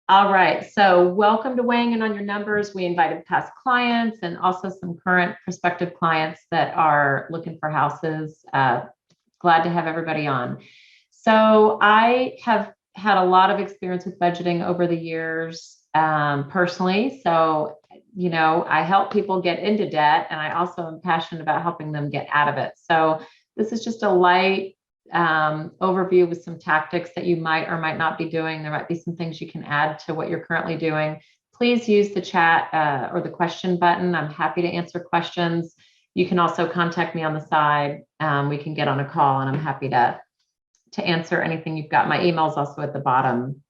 All right, so welcome to weighing in on your numbers. We invited past clients and also some current prospective clients that are looking for houses. Glad to have everybody on. So I have had a lot of experience with budgeting over the years personally. So, I help people get into debt, and I also am passionate about helping them get out of it. So this is just a light overview with some tactics that you might or might not be doing. There might be some things you can add to what you're currently doing. Please use the chat or the question button. I'm happy to answer questions. You can also contact me on the side. We can get on a call, and I'm happy to answer anything you've got. My email is also at the bottom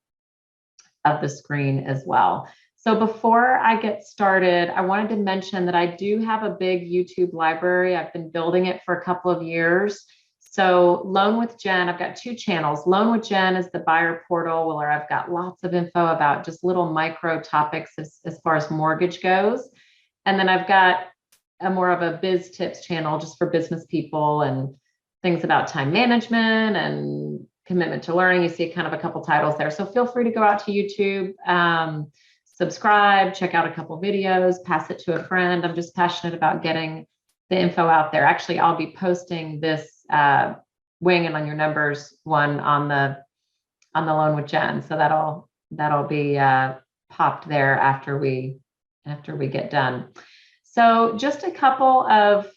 of the screen as well. So before I get started, I wanted to mention that I do have a big YouTube library. I've been building it for a couple of years. So Loan with Jen, I've got two channels. Loan with Jen is the buyer portal where I've got lots of info about just little micro topics as far as mortgage goes. And then I've got a more of a biz tips channel just for business people and things about time management and commitment to learning. You see kind of a couple titles there. So feel free to go out to YouTube, subscribe, check out a couple videos, pass it to a friend. I'm just passionate about getting the info out there. Actually, I'll be posting this weighing in on your numbers one on the Loan with Jen. So that'll be popped there after we get done. So just a couple of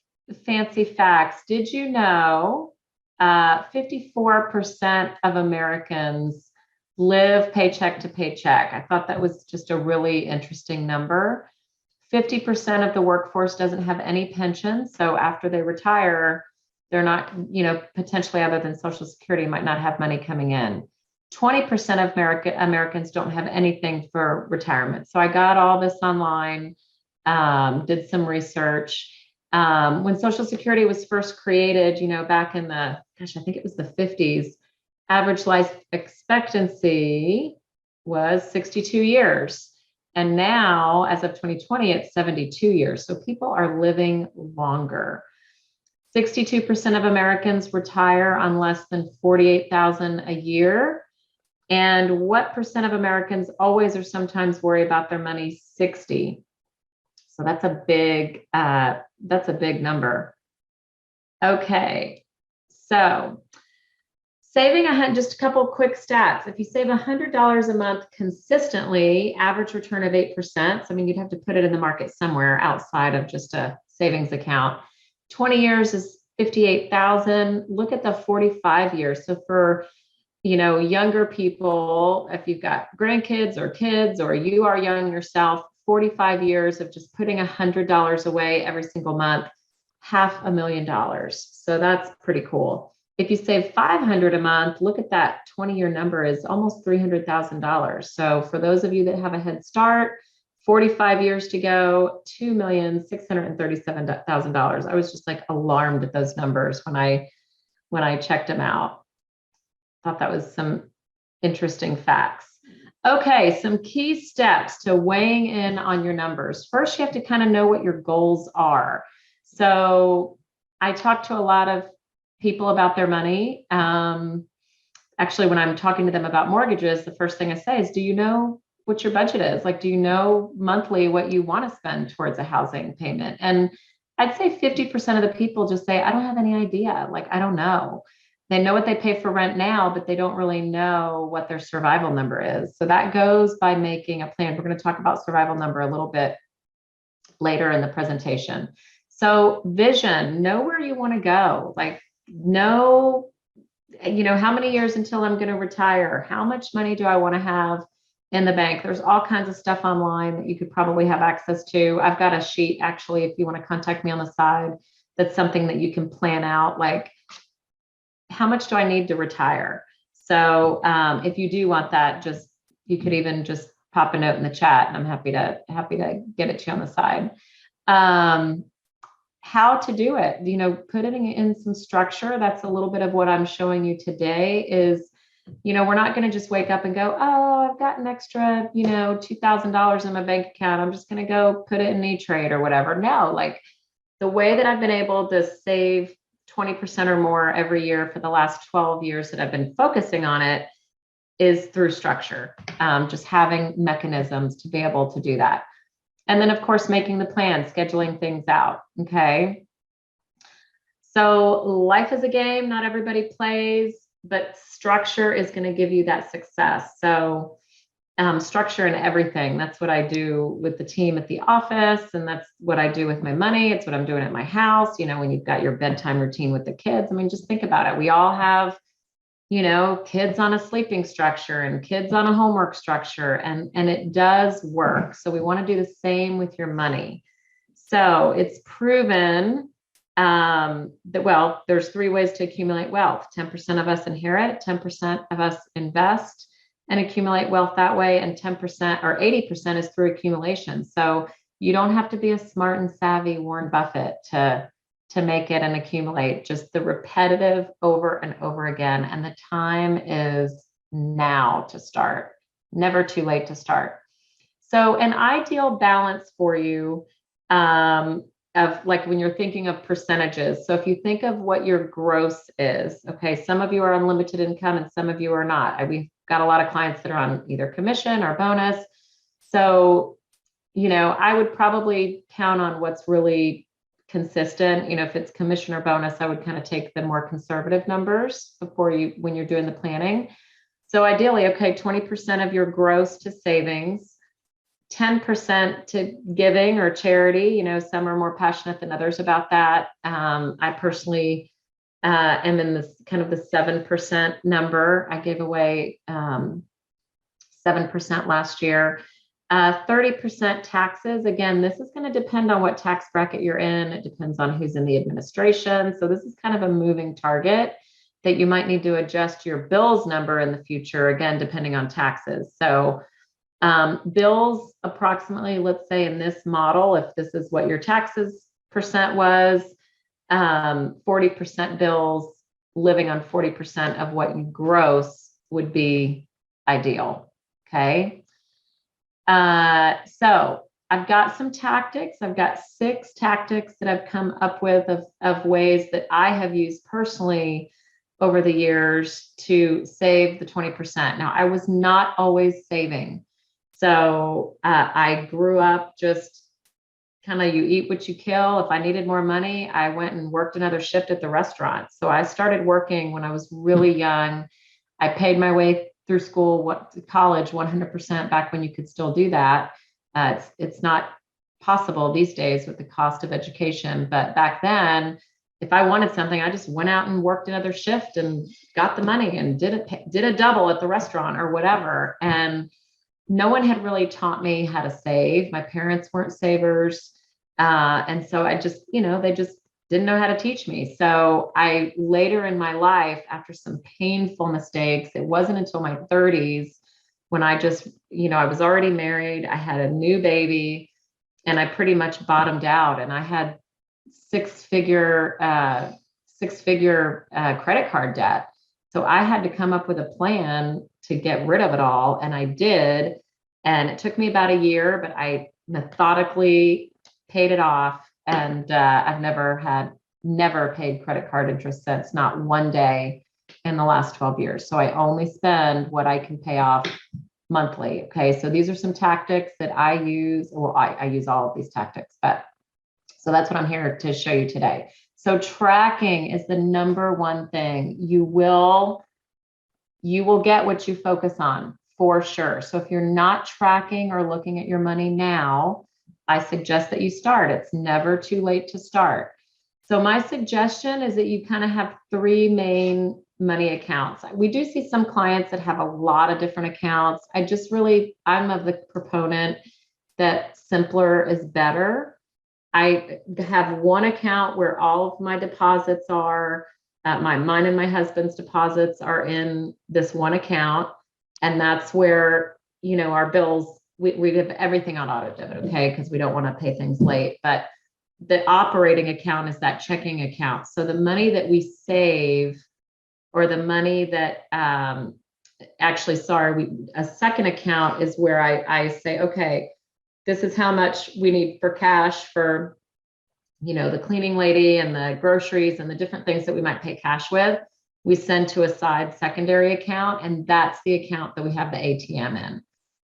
fancy facts. Did you know 54% of Americans live paycheck to paycheck? I thought that was just a really interesting number. 50% of the workforce doesn't have any pension. So after they retire, they're not, potentially other than Social Security, might not have money coming in. 20% of Americans don't have anything for retirement. So I got all this online, did some research. When Social Security was first created, back in I think it was the 50s, average life expectancy was 62 years. And now, as of 2020, it's 72 years. So people are living longer. 62% of Americans retire on less than $48,000 a year. And what percent of Americans always or sometimes worry about their money? 60. So that's a big number. Okay, so just a couple quick stats. If you save $100 a month consistently, average return of 8%. So, you'd have to put it in the market somewhere outside of just a savings account. 20 years is 58,000. Look at the 45 years. So for, younger people, if you've got grandkids or kids, or you are young yourself, 45 years of just putting $100 away every single month, $500,000. So that's pretty cool. If you save $500 a month, look at that 20-year number is almost $300,000. So for those of you that have a head start, 45 years to go, $2,637,000. I was just like alarmed at those numbers when I checked them out. Thought that was some interesting facts. Okay, some key steps to weighing in on your numbers. First, you have to kind of know what your goals are. So I talk to a lot of people about their money. Actually, when I'm talking to them about mortgages, the first thing I say is, do you know what your budget is? Like, do you know monthly what you want to spend towards a housing payment? And I'd say 50% of the people just say, I don't have any idea. Like, I don't know. They know what they pay for rent now, but they don't really know what their survival number is. So that goes by making a plan. We're going to talk about survival number a little bit later in the presentation. So vision, know where you want to go. Like, know, how many years until I'm going to retire? How much money do I want to have in the bank? There's all kinds of stuff online that you could probably have access to. I've got a sheet, actually, if you want to contact me on the side, that's something that you can plan out, like, how much do I need to retire? So if you do want that, you could even just pop a note in the chat, and I'm happy to get it to you on the side. How to do it, put it in some structure. That's a little bit of what I'm showing you today is, we're not going to just wake up and go, oh, I've got an extra, $2,000 in my bank account. I'm just going to go put it in E-Trade or whatever. No, like the way that I've been able to save 20% or more every year for the last 12 years that I've been focusing on it is through structure, just having mechanisms to be able to do that. And then, of course, making the plan, scheduling things out. Okay. So life is a game. Not everybody plays, but structure is going to give you that success. So structure in everything. That's what I do with the team at the office. And that's what I do with my money. It's what I'm doing at my house. You know, when you've got your bedtime routine with the kids, I mean, just think about it. We all have, you know, kids on a sleeping structure and kids on a homework structure, and it does work. So we want to do the same with your money. So it's proven that, well, there's 3 ways to accumulate wealth. 10% of us inherit, 10% of us invest and accumulate wealth that way, and 10% or 80% is through accumulation. So you don't have to be a smart and savvy Warren Buffett to make it and accumulate. Just the repetitive over and over again. And the time is now to start. Never too late to start. So an ideal balance for you of, like, when you're thinking of percentages. So if you think of what your gross is, okay, some of you are on limited income and some of you are not. We've got a lot of clients that are on either commission or bonus. So, you know, I would probably count on what's really consistent. You know, if it's commission or bonus, I would kind of take the more conservative numbers when you're doing the planning. So ideally, okay, 20% of your gross to savings, 10% to giving or charity. You know, some are more passionate than others about that. I personally am in this kind of the 7% number. I gave away 7% last year. 30% taxes. Again, this is going to depend on what tax bracket you're in. It depends on who's in the administration. So this is kind of a moving target that you might need to adjust your bills number in the future, again, depending on taxes. So bills approximately, let's say in this model, if this is what your taxes percent was, 40% bills, living on 40% of what you gross would be ideal. Okay. So I've got some tactics. I've got 6 tactics that I've come up with of ways that I have used personally over the years to save the 20%. Now, I was not always saving. So I grew up just kind of, you eat what you kill. If I needed more money, I went and worked another shift at the restaurant. So I started working when I was really young. I paid my way through college 100% back when you could still do that. It's not possible these days with the cost of education. But back then, if I wanted something, I just went out and worked another shift and got the money and did a double at the restaurant or whatever. And no one had really taught me how to save. My parents weren't savers. And so I just, they just didn't know how to teach me. So I later in my life, after some painful mistakes, it wasn't until my 30s when I just, I was already married. I had a new baby and I pretty much bottomed out, and I had six-figure credit card debt. So I had to come up with a plan to get rid of it all. And I did. And it took me about a year, but I methodically paid it off. And I've never paid credit card interest since, not one day in the last 12 years. So I only spend what I can pay off monthly. Okay. So these are some tactics that I use. Well, I use all of these tactics, but so that's what I'm here to show you today. So tracking is the number one thing. You will get what you focus on for sure. So if you're not tracking or looking at your money now, I suggest that you start. It's never too late to start. So my suggestion is that you kind of have 3 main money accounts. We do see some clients that have a lot of different accounts. I'm of the proponent that simpler is better. I have one account where all of my deposits are, mine and my husband's deposits are in this one account. And that's where, our bills, we have everything on auto debit, okay? Because we don't want to pay things late. But the operating account is that checking account. So the money that we save, or the money that, a second account is where I say, okay, this is how much we need for cash for, the cleaning lady and the groceries and the different things that we might pay cash with. we send to a side secondary account, and that's the account that we have the ATM in.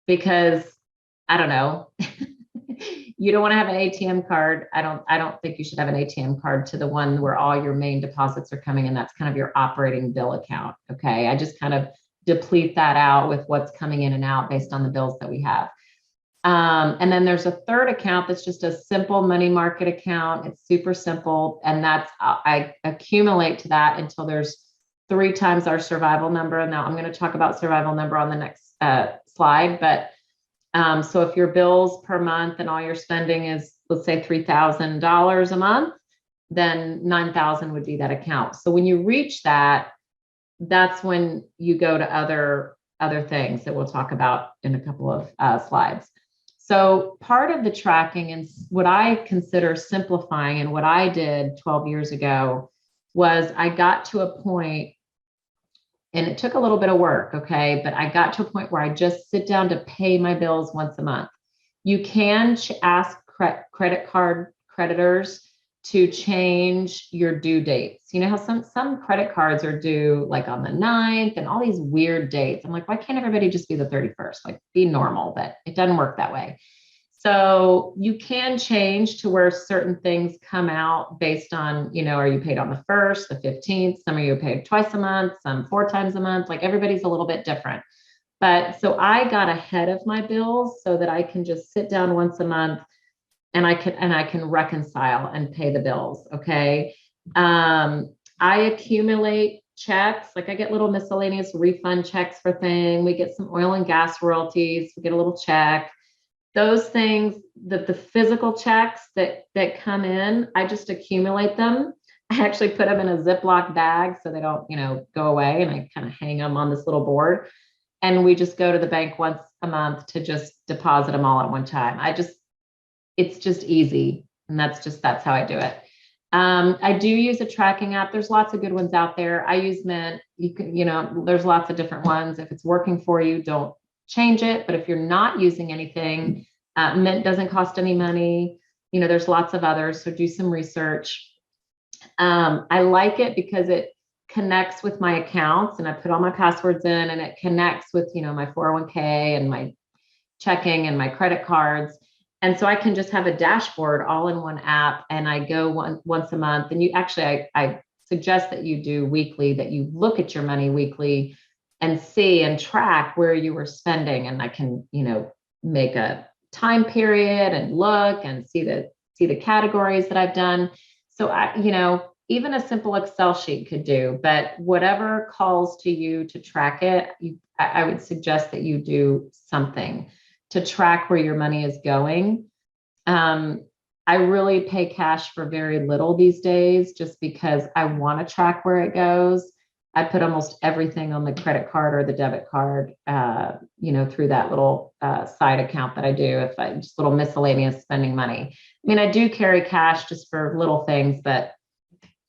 Because I don't know, you don't want to have an ATM card. I don't think you should have an ATM card to the one where all your main deposits are coming in. That's kind of your operating bill account. Okay. I just kind of deplete that out with what's coming in and out based on the bills that we have. And then there's a third account that's just a simple money market account. It's super simple. And that's, I accumulate to that until there's 3 times our survival number. And now I'm going to talk about survival number on the next slide. But so if your bills per month and all your spending is, let's say $3,000 a month, then 9,000 would be that account. So when you reach that, that's when you go to other things that we'll talk about in a couple of slides. So part of the tracking and what I consider simplifying and what I did 12 years ago was I got to a point, and it took a little bit of work, okay, but I got to a point where I just sit down to pay my bills once a month. You can ask credit card creditors to change your due dates. You know how some credit cards are due like on the 9th and all these weird dates. I'm like, why can't everybody just be the 31st? Like, be normal, but it doesn't work that way. So you can change to where certain things come out based on, you know, are you paid on the 1st, the 15th? Some of you are paid twice a month, some 4 times a month. Like, everybody's a little bit different. But so I got ahead of my bills so that I can just sit down once a month and I can reconcile and pay the bills. Okay. I accumulate checks. Like, I get little miscellaneous refund checks for things. We get some oil and gas royalties. We get a little check. Those things, the physical checks that come in, I just accumulate them. I actually put them in a Ziploc bag so they don't, you know, go away. And I kind of hang them on this little board. And we just go to the bank once a month to just deposit them all at one time. It's just easy. And that's how I do it. I do use a tracking app. There's lots of good ones out there. I use Mint. You know, there's lots of different ones. If it's working for you, don't change it. But if you're not using anything, Mint doesn't cost any money. You know, there's lots of others. So do some research. I like it because it connects with my accounts, and I put all my passwords in, and it connects with, you know, my 401k and my checking and my credit cards. And so I can just have a dashboard all in one app, and I go once a month. And you actually, I suggest that you do weekly, that you look at your money weekly and see and track where you were spending. And I can, you know, make a time period and look and see the categories that I've done. So you know, even a simple Excel sheet could do, but whatever calls to you to track it, I would suggest that you do something to track where your money is going. I really pay cash for very little these days, just because I want to track where it goes. I put almost everything on the credit card or the debit card, you know, through that little side account that I do, if I just little miscellaneous spending money. I mean, I do carry cash just for little things, but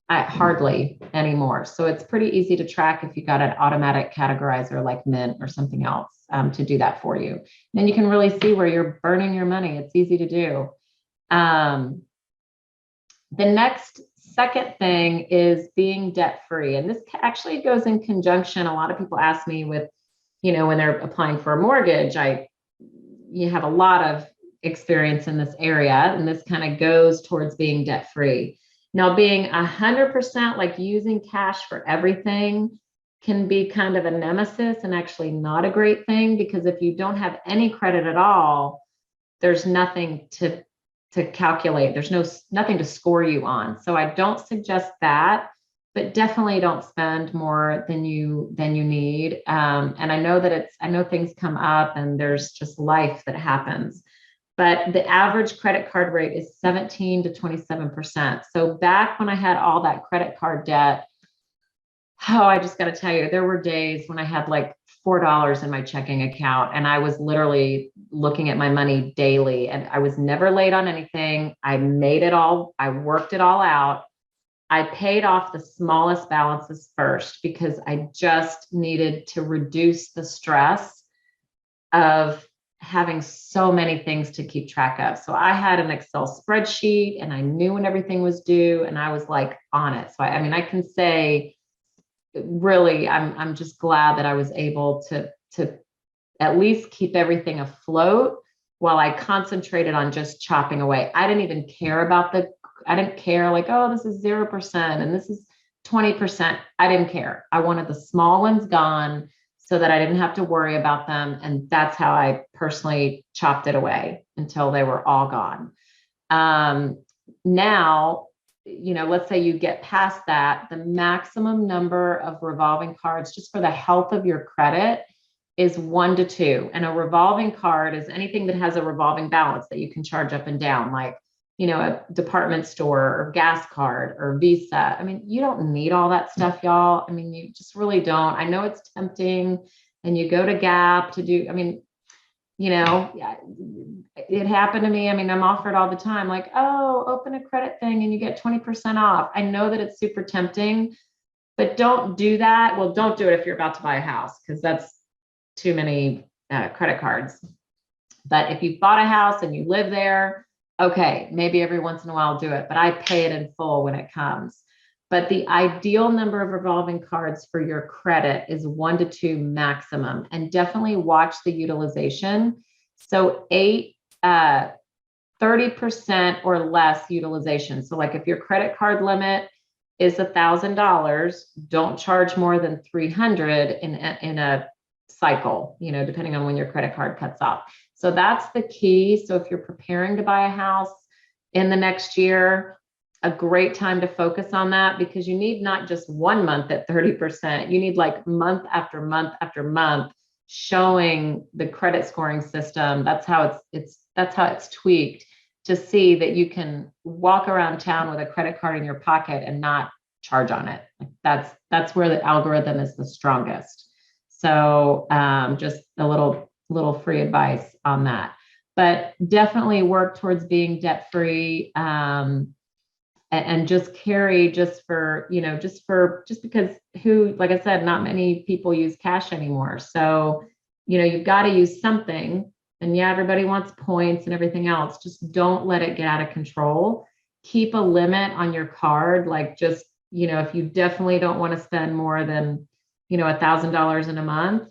I hardly anymore. So it's pretty easy to track if you got an automatic categorizer like Mint or something else to do that for you. And then you can really see where you're burning your money. It's easy to do. The next second thing is being debt-free. And this actually goes in conjunction. A lot of people ask me with, you know, when they're applying for a mortgage, you have a lot of experience in this area, and this kind of goes towards being debt-free. Now, being 100% like using cash for everything can be kind of a nemesis and actually not a great thing, because if you don't have any credit at all, there's nothing to calculate. There's nothing to score you on. So I don't suggest that, but definitely don't spend more than you need. And I know things come up and there's just life that happens, but the average credit card rate is 17 to 27%. So back when I had all that credit card debt, I just got to tell you, there were days when I had like $4 in my checking account, and I was literally looking at my money daily, and I was never late on anything. I worked it all out. I paid off the smallest balances first because I just needed to reduce the stress of having so many things to keep track of. So I had an Excel spreadsheet, and I knew when everything was due, and I was like on it. So I mean, I can say really, I'm just glad that I was able to at least keep everything afloat while I concentrated on just chopping away. I didn't even care about I didn't care like, oh, this is 0% and this is 20%. I didn't care. I wanted the small ones gone so that I didn't have to worry about them. And that's how I personally chopped it away until they were all gone. Now, let's say you get past that, the maximum number of revolving cards just for the health of your credit is 1 to 2. And a revolving card is anything that has a revolving balance that you can charge up and down, like, a department store or gas card or Visa. I mean, you don't need all that stuff, y'all. I mean, you just really don't. I know it's tempting and you go to Gap to do, I mean, it happened to me. I mean, I'm offered all the time, like, oh, open a credit thing and you get 20% off. I know that it's super tempting, but don't do that. Well, don't do it if you're about to buy a house, because that's too many credit cards. But if you've bought a house and you live there, okay, maybe every once in a while do it, but I pay it in full when it comes. But the ideal number of revolving cards for your credit is 1 to 2 maximum, and definitely watch the utilization. So 30% or less utilization. So like if your credit card limit is $1,000, don't charge more than 300 in a cycle, depending on when your credit card cuts off. So that's the key. So if you're preparing to buy a house in the next year, a great time to focus on that, because you need not just 1 month at 30%, you need like month after month after month showing the credit scoring system. That's how it's tweaked to see that you can walk around town with a credit card in your pocket and not charge on it. That's where the algorithm is the strongest. So just a little free advice on that, but definitely work towards being debt free, and just carry just because like I said, not many people use cash anymore. So, you've got to use something, and yeah, everybody wants points and everything else. Just don't let it get out of control. Keep a limit on your card. Like just, if you definitely don't want to spend more than, $1,000 in a month,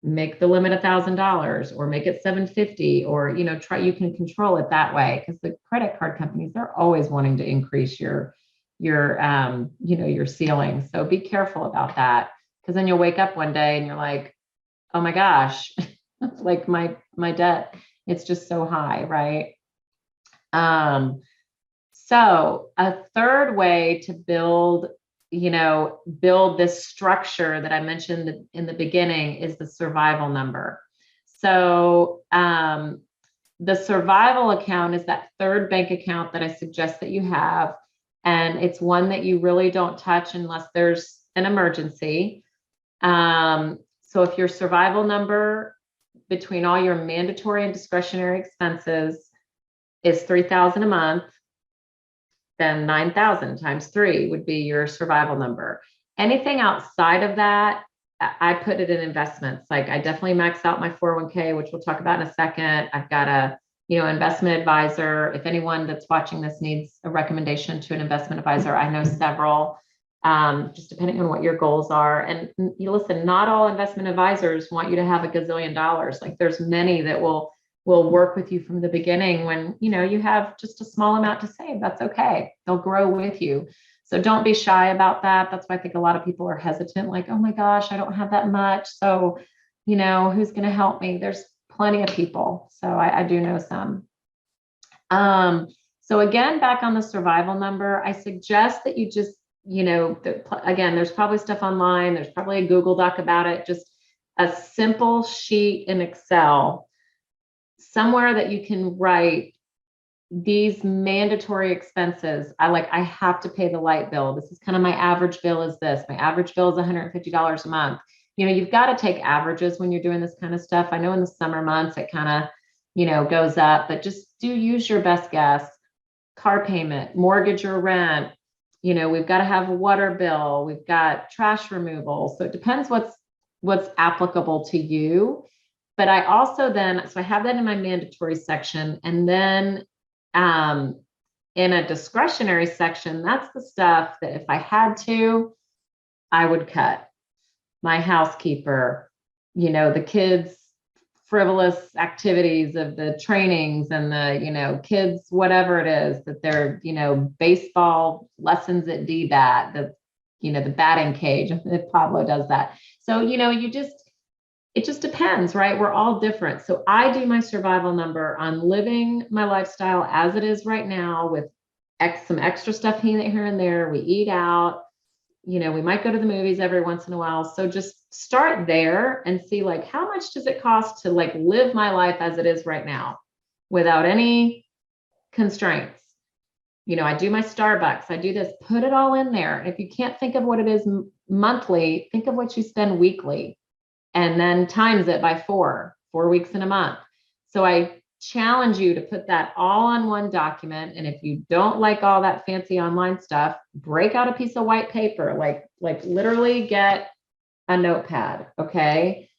make the limit $1,000 or make it $750, or, you can control it that way, because the credit card companies, they're always wanting to increase your ceiling. So be careful about that, because then you'll wake up one day and you're like, oh my gosh, like my debt, it's just so high. Right. So a third way to build this structure that I mentioned in the beginning is the survival number. So the survival account is that third bank account that I suggest that you have. And it's one that you really don't touch unless there's an emergency. So if your survival number between all your mandatory and discretionary expenses is $3,000 a month, then 9,000 times 3 would be your survival number. Anything outside of that, I put it in investments. Like I definitely max out my 401k, which we'll talk about in a second. I've got a, investment advisor. If anyone that's watching this needs a recommendation to an investment advisor, I know several, just depending on what your goals are. And you listen, not all investment advisors want you to have $1 gazillion. Like there's many that will work with you from the beginning when, you have just a small amount to save. That's okay. They'll grow with you. So don't be shy about that. That's why I think a lot of people are hesitant, like, oh my gosh, I don't have that much. So, who's going to help me? There's plenty of people. So I do know some. So again, back on the survival number, I suggest that you just, again, there's probably stuff online. There's probably a Google Doc about it. Just a simple sheet in Excel, somewhere that you can write these mandatory expenses. I have to pay the light bill. This is kind of my average bill is this. My average bill is $150 a month. You've got to take averages when you're doing this kind of stuff. I know in the summer months it kind of, goes up, but just use your best guess. Car payment, mortgage or rent. We've got to have a water bill. We've got trash removal. So it depends what's applicable to you. But I also so I have that in my mandatory section. And then in a discretionary section, that's the stuff that if I had to, I would cut. My housekeeper, the kids' frivolous activities of the trainings and the, kids, whatever it is that they're, baseball lessons at DBAT, the batting cage, if Pablo does that. So, it just depends, right? We're all different. So I do my survival number on living my lifestyle as it is right now with some extra stuff here and there. We eat out, we might go to the movies every once in a while. So just start there and see like, how much does it cost to like live my life as it is right now without any constraints? I do my Starbucks, I do this, put it all in there. If you can't think of what it is monthly, think of what you spend weekly and then times it by 4 weeks in a month. So I challenge you to put that all on one document. And if you don't like all that fancy online stuff, break out a piece of white paper, like literally get a notepad, okay?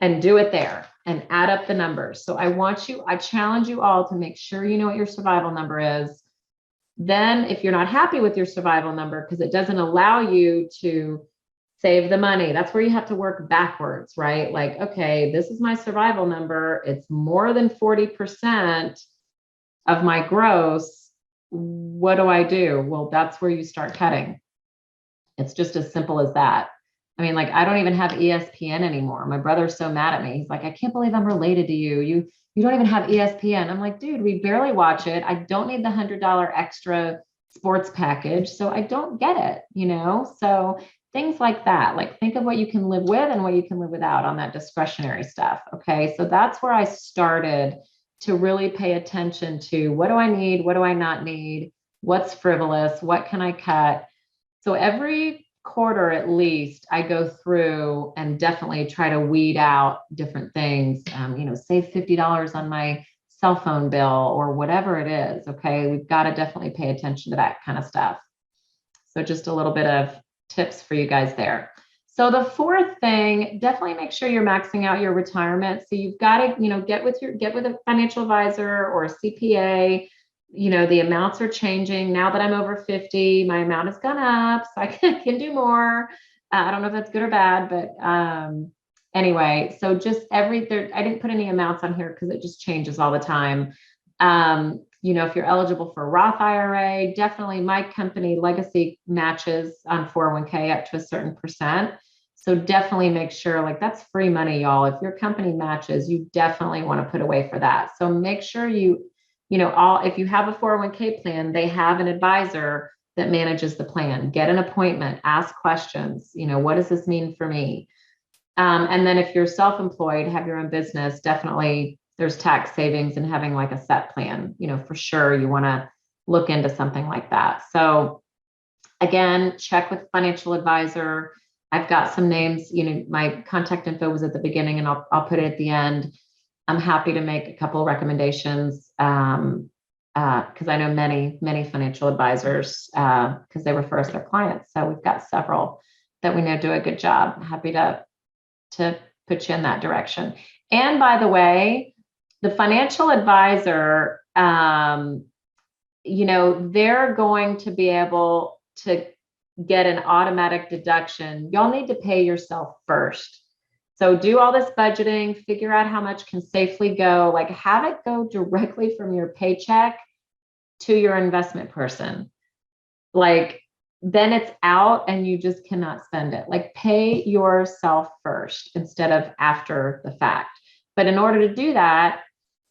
And do it there and add up the numbers. So I challenge you all to make sure you know what your survival number is. Then if you're not happy with your survival number, because it doesn't allow you to save the money, that's where you have to work backwards, right? Like, okay, this is my survival number. It's more than 40% of my gross. What do I do? Well, that's where you start cutting. It's just as simple as that. I mean, like, I don't even have ESPN anymore. My brother's so mad at me. He's like, I can't believe I'm related to you. You don't even have ESPN. I'm like, dude, we barely watch it. I don't need the $100 extra sports package. So I don't get it, So things like that, like think of what you can live with and what you can live without on that discretionary stuff. Okay. So that's where I started to really pay attention to what do I need? What do I not need? What's frivolous? What can I cut? So every quarter, at least, I go through and definitely try to weed out different things, save $50 on my cell phone bill or whatever it is. Okay. We've got to definitely pay attention to that kind of stuff. So just a little bit of tips for you guys there. So the fourth thing, definitely make sure you're maxing out your retirement. So you've got to, get with a financial advisor or a CPA. The amounts are changing now that I'm over 50. My amount has gone up, so I can do more. I don't know if that's good or bad, but anyway. So just I didn't put any amounts on here because it just changes all the time. If you're eligible for a Roth IRA, definitely my company Legacy matches on 401k up to a certain percent. So definitely make sure, like, that's free money, y'all. If your company matches, you definitely want to put away for that. So make sure if you have a 401k plan, they have an advisor that manages the plan. Get an appointment, ask questions. What does this mean for me? And then if you're self-employed, have your own business, definitely there's tax savings in having like a set plan. For sure you want to look into something like that. So again, check with financial advisor. I've got some names, my contact info was at the beginning and I'll put it at the end. I'm happy to make a couple of recommendations because I know many financial advisors because they refer us their clients. So we've got several that we know do a good job. Happy to put you in that direction. And by the way, the financial advisor, they're going to be able to get an automatic deduction. Y'all need to pay yourself first. So do all this budgeting, figure out how much can safely go, like have it go directly from your paycheck to your investment person. Like then it's out and you just cannot spend it. Like pay yourself first instead of after the fact. But in order to do that,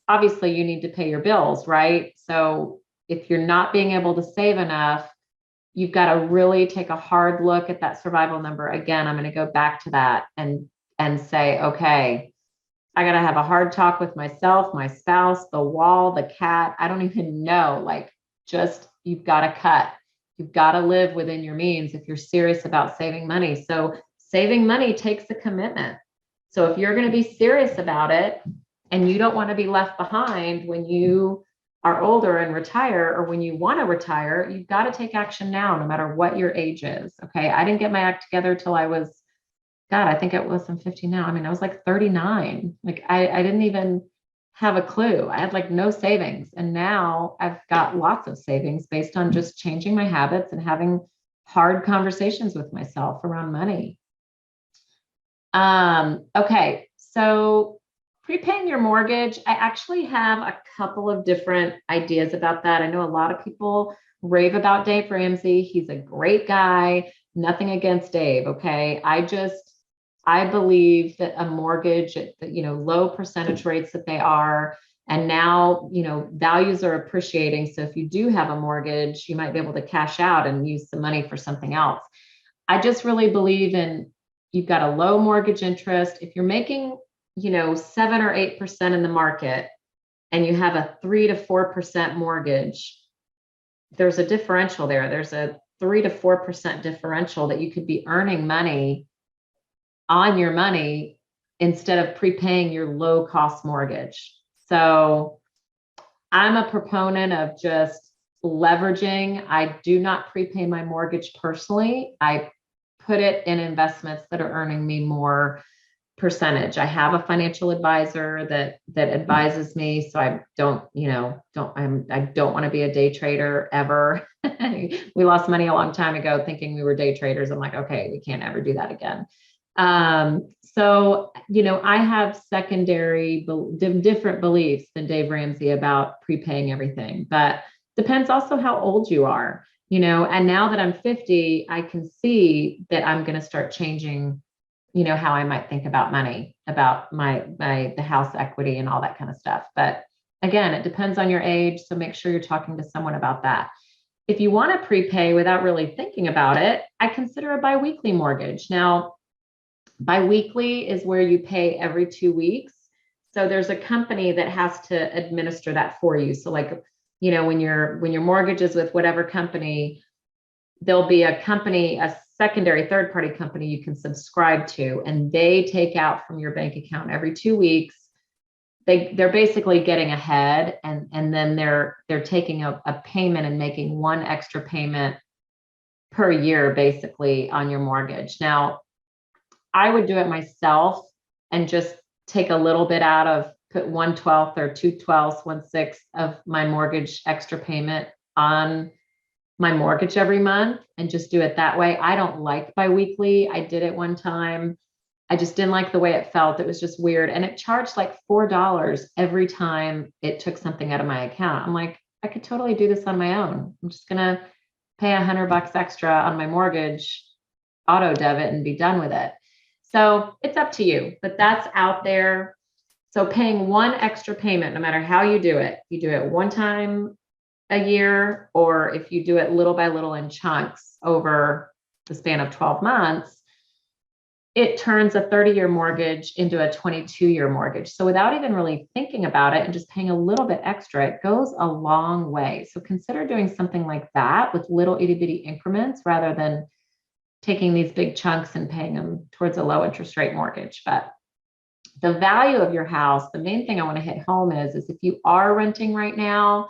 obviously you need to pay your bills, right? So if you're not being able to save enough, you've got to really take a hard look at that survival number. Again, I'm going to go back to that and say, okay, I got to have a hard talk with myself, my spouse, the wall, the cat. I don't even know, like just, you've got to cut. You've got to live within your means if you're serious about saving money. So saving money takes a commitment. So if you're going to be serious about it and you don't want to be left behind when you are older and retire, or when you want to retire, you've got to take action now, no matter what your age is. Okay. I didn't get my act together till I was, God, I think I'm 50 now. I mean, I was like 39. Like I didn't even have a clue. I had like no savings. And now I've got lots of savings based on just changing my habits and having hard conversations with myself around money. Okay, so prepaying your mortgage, I actually have a couple of different ideas about that. I know a lot of people rave about Dave Ramsey. He's a great guy. Nothing against Dave, okay? I believe that a mortgage at the, low percentage rates that they are, and now, values are appreciating. So if you do have a mortgage, you might be able to cash out and use the money for something else. I just really believe in, you've got a low mortgage interest. If you're making, 7 or 8% in the market and you have a 3 to 4% mortgage, there's a differential there. There's a 3 to 4% differential that you could be earning money on your money instead of prepaying your low cost mortgage. So I'm a proponent of just leveraging. I do not prepay my mortgage personally. I put it in investments that are earning me more percentage. I have a financial advisor that advises me, so I don't want to be a day trader ever. We lost money a long time ago thinking we were day traders. I'm like, okay, we can't ever do that again. So I have secondary different beliefs than Dave Ramsey about prepaying everything, but depends also how old you are. And now that I'm 50, I can see that I'm going to start changing, how I might think about money, about the house equity and all that kind of stuff. But again, it depends on your age. So make sure you're talking to someone about that. If you want to prepay without really thinking about it, I consider a biweekly mortgage. Now, biweekly is where you pay every 2 weeks. So there's a company that has to administer that for you. So like, when your mortgage is with whatever company, there'll be a company, a secondary third-party company you can subscribe to, and they take out from your bank account every 2 weeks. They're basically getting ahead, and then they're taking a payment and making one extra payment per year, basically, on your mortgage. Now, I would do it myself and just take a little bit out of, put 1/12 or 2/12, 1/6 of my mortgage extra payment on my mortgage every month and just do it that way. I don't like biweekly. I did it one time. I just didn't like the way it felt. It was just weird. And it charged like $4 every time it took something out of my account. I'm like, I could totally do this on my own. I'm just going to pay $100 extra on my mortgage auto debit and be done with it. So it's up to you, but that's out there. So paying one extra payment, no matter how you do it one time a year, or if you do it little by little in chunks over the span of 12 months, it turns a 30-year mortgage into a 22-year mortgage. So without even really thinking about it and just paying a little bit extra, it goes a long way. So consider doing something like that with little itty bitty increments rather than taking these big chunks and paying them towards a low interest rate mortgage. But the value of your house, the main thing I want to hit home is if you are renting right now,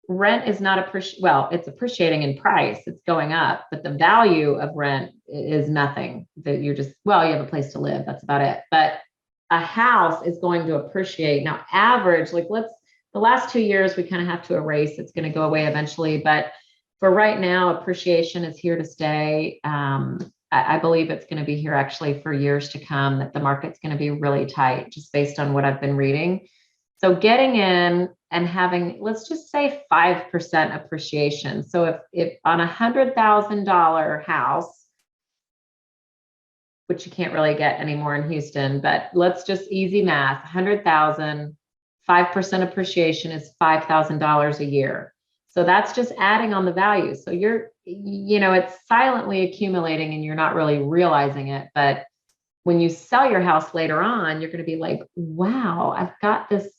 rent is not it's appreciating in price, it's going up, but the value of rent is nothing. That you're just, you have a place to live, that's about it. But a house is going to appreciate. Now, average, the last 2 years we kind of have to erase, it's going to go away eventually, but for right now, appreciation is here to stay. I believe it's going to be here actually for years to come, that the market's going to be really tight just based on what I've been reading. So getting in and having, let's just say 5% appreciation. So if on $100,000 house, which you can't really get anymore in Houston, but let's just easy math, 100,000, 5% appreciation is $5,000 a year. So that's just adding on the value. So it's silently accumulating and you're not really realizing it. But when you sell your house later on, you're going to be like, wow, I've got this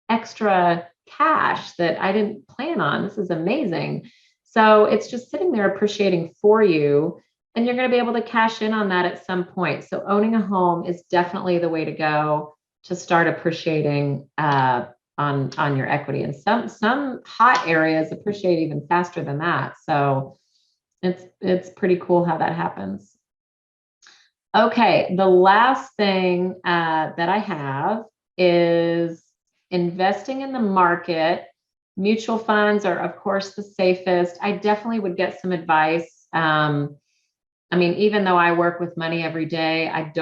extra cash that I didn't plan on. This is amazing. So it's just sitting there appreciating for you, and you're going to be able to cash in on that at some point. So owning a home is definitely the way to go to start appreciating on your equity. And some hot areas appreciate even faster than that. So it's pretty cool how that happens. Okay, the last thing that I have is investing in the market Mutual funds are, of course, the safest. I definitely would get some advice. I mean, even though I work with money every day, I'm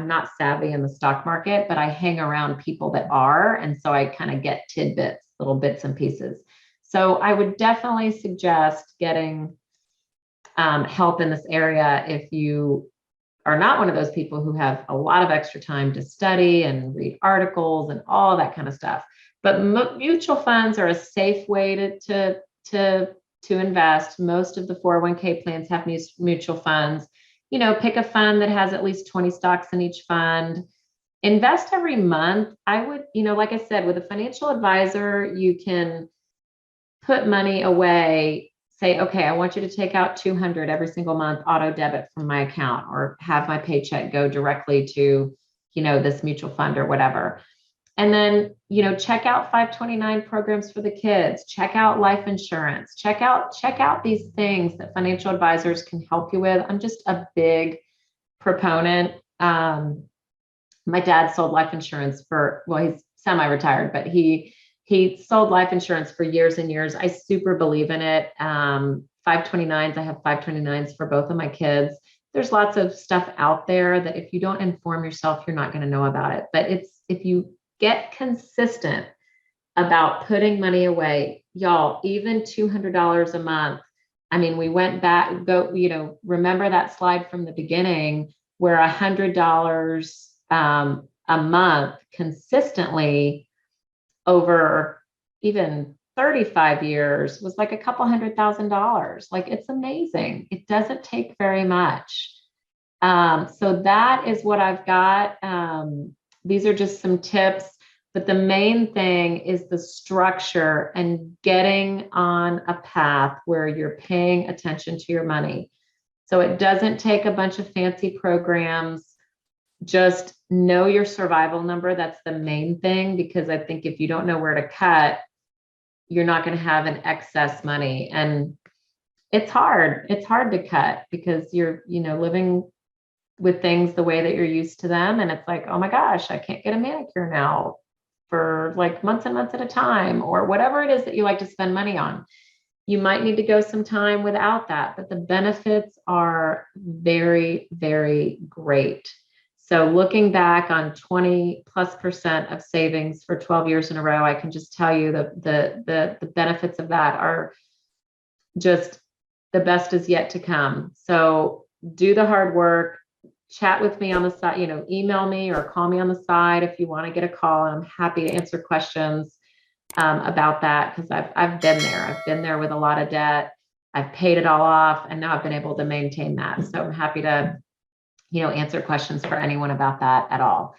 not savvy in the stock market, but I hang around people that are. And so I kind of get tidbits, little bits and pieces. So I would definitely suggest getting help in this area if you are not one of those people who have a lot of extra time to study and read articles and all that kind of stuff. But mutual funds are a safe way to invest. Most of the 401k plans have mutual funds. Pick a fund that has at least 20 stocks in each fund. Invest every month. I would, like I said, with a financial advisor, you can put money away. Say, okay, I want you to take out 200 every single month, auto debit from my account, or have my paycheck go directly to, this mutual fund or whatever. And then, check out 529 programs for the kids, check out life insurance, check out these things that financial advisors can help you with. I'm just a big proponent. My dad sold life insurance he's semi-retired, but he sold life insurance for years and years. I super believe in it. 529s, I have 529s for both of my kids. There's lots of stuff out there that if you don't inform yourself, you're not going to know about it. But if you get consistent about putting money away, y'all, even $200 a month. I mean, we went back, remember that slide from the beginning where $100 a month consistently over even 35 years was like a couple $100,000. Like, it's amazing. It doesn't take very much. So that is what I've got. These are just some tips, but the main thing is the structure and getting on a path where you're paying attention to your money. So it doesn't take a bunch of fancy programs. Just know your survival number. That's the main thing, because I think if you don't know where to cut, you're not going to have an excess money. And it's hard. It's hard to cut because you're, living with things the way that you're used to them. And it's like, oh my gosh, I can't get a manicure now for like months and months at a time, or whatever it is that you like to spend money on. You might need to go some time without that, but the benefits are very, very great. So looking back on 20+% of savings for 12 years in a row, I can just tell you the benefits of that are just the best is yet to come. So do the hard work, chat with me on the side, email me or call me on the side if you want to get a call. I'm happy to answer questions about that, because I've been there. I've been there with a lot of debt. I've paid it all off, and now I've been able to maintain that. So I'm happy to, answer questions for anyone about that at all.